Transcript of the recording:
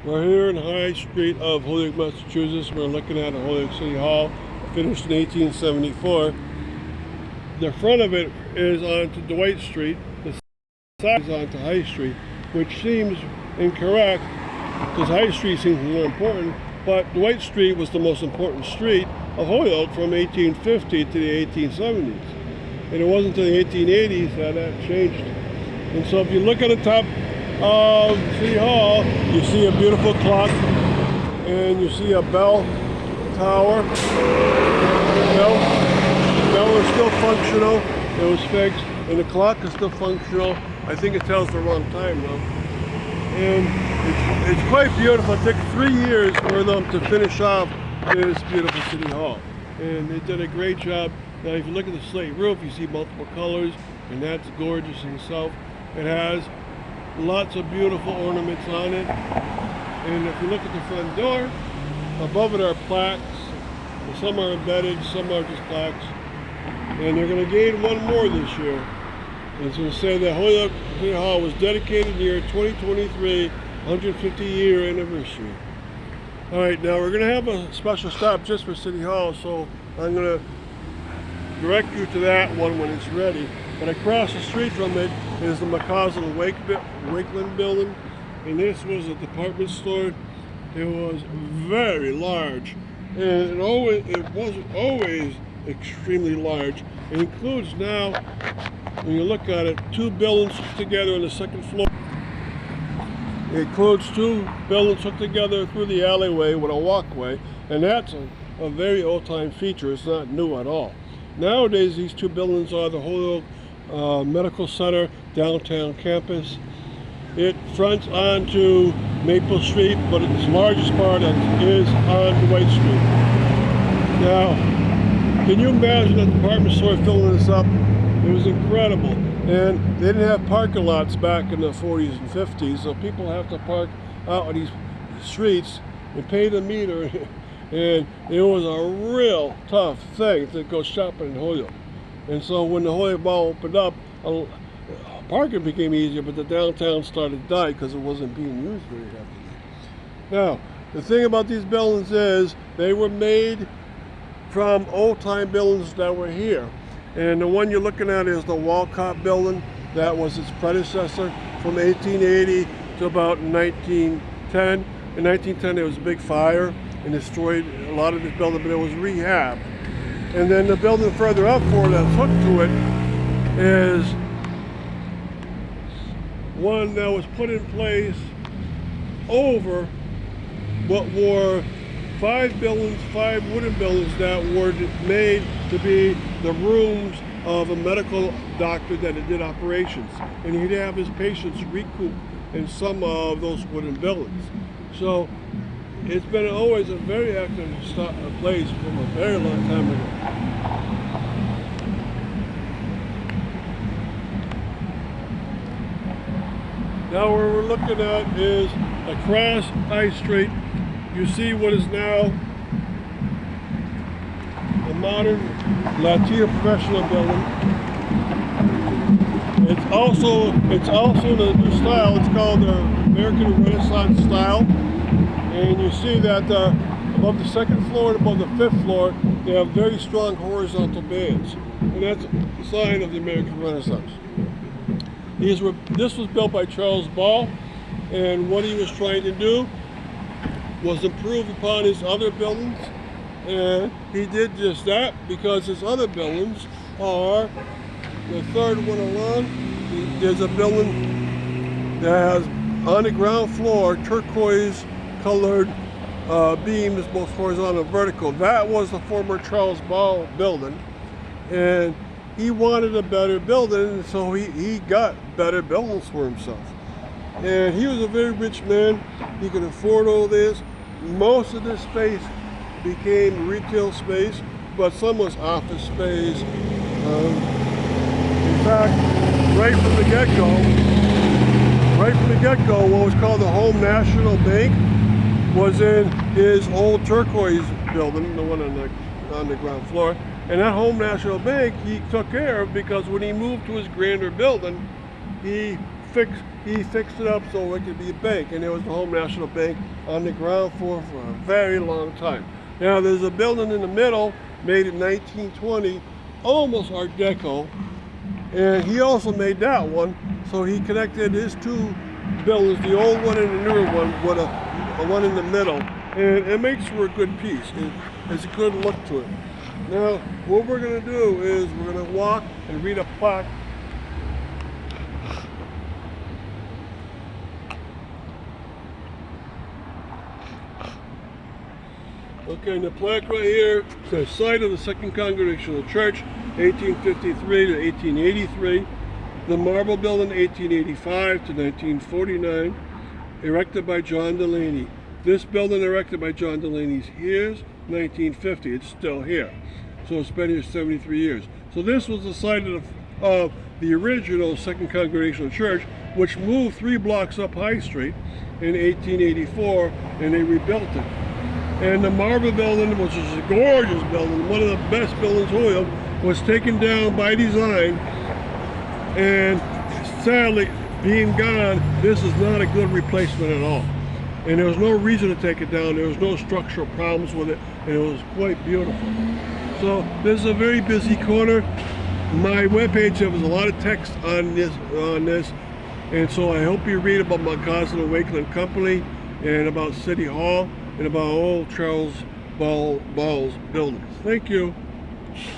We're here in High Street of Holyoke, Massachusetts. We're looking at Holyoke City Hall, finished in 1874. The front of it is onto Dwight Street. The side is onto High Street, which seems incorrect because High Street seems more important, but Dwight Street was the most important street of Holyoke from 1850 to the 1870s. And it wasn't until the 1880s that changed. And so if you look at the top of City Hall, you see a beautiful clock, and you see a bell tower. The bell is still functional. It was fixed, and the clock is still functional. I think it tells the wrong time though. And it's quite beautiful. It took 3 years for them to finish off this beautiful City Hall, and they did a great job. Now, if you look at the slate roof, you see multiple colors, and that's gorgeous in itself. It has lots of beautiful ornaments on it, and if you look at the front door, above it are plaques. Some are embedded, some are just plaques, and they're going to gain one more this year. And it's going to say that Holyoke City Hall was dedicated in the year 2023, 150-year anniversary. All right, now we're going to have a special stop just for City Hall, so I'm going to direct you to that one when it's ready. But across the street from it is the MacAuslan Wakelin building, and this was a department store. It was very large, and it wasn't always extremely large. It includes now, when you look at it, 2 buildings together on the second floor. It includes 2 buildings hooked together through the alleyway with a walkway, and that's a very old-time feature. It's not new at all. Nowadays, these 2 buildings are the Holyoke Medical Center downtown campus. It fronts onto Maple Street, but its largest part is on Dwight Street. Now, can you imagine a department store filling this up? It was incredible. And they didn't have parking lots back in the 40s and 50s, so people have to park out on these streets and pay the meter. And it was a real tough thing to go shopping in Holyoke. And so when the Holyoke Mall opened up, parking became easier, but the downtown started to die because it wasn't being used very heavily. Now, the thing about these buildings is they were made from old-time buildings that were here. And the one you're looking at is the Walcott building. That was its predecessor from 1880 to about 1910. In 1910, there was a big fire and destroyed a lot of this building, but it was rehabbed. And then the building further up for that's hooked to it is one that was put in place over what were 5 wooden buildings that were made to be the rooms of a medical doctor that did operations. And he'd have his patients recoup in some of those wooden buildings. So it's been always a very active place from a very long time ago. Now what we're looking at is across High Street. You see what is now a modern Latino professional building. It's also the new style. It's called the American Renaissance style. And you see that above the 2nd floor and above the 5th floor, they have very strong horizontal bands. And that's a sign of the American Renaissance. This was built by Charles Ball, and what he was trying to do was improve upon his other buildings. And he did just that because his other buildings are, the third one along, there's a building that has on the ground floor turquoise colored beams, both horizontal and vertical. That was the former Charles Ball building, and he wanted a better building, so he got better buildings for himself. And he was a very rich man. He could afford all this. Most of this space became retail space, but some was office space. In fact, right from the get-go, what was called the Home National Bank was in his old turquoise building, the one on the ground floor. And that Home National Bank he took care of, because when he moved to his grander building, he he fixed it up so it could be a bank, and it was the Home National Bank on the ground floor for a very long time. Now there's a building in the middle made in 1920, almost Art Deco, and he also made that one, so he connected his two buildings, the old one and the newer one, with a one in the middle, and it makes for a good piece. It's a good look to it. Now what we're going to do is we're going to walk and read a plaque. Okay, and the plaque right here says site of the Second Congregational Church, 1853 to 1883. The marble building, 1885 to 1949, erected by John Delaney. This building erected by John Delaney's here's 1950. It's still here. So it's been here 73 years. So this was the site of the original Second Congregational Church, which moved 3 blocks up High Street in 1884, and they rebuilt it. And the marble building, which is a gorgeous building, one of the best buildings in Holyoke, was taken down by design, and sadly, being gone, this is not a good replacement at all. And there was no reason to take it down. There was no structural problems with it, and it was quite beautiful. So this is a very busy corner. My webpage has a lot of text on this, and so I hope you read about MacAuslan Wakelin Company, and about City Hall, and about old Charles Ball's buildings. Thank you.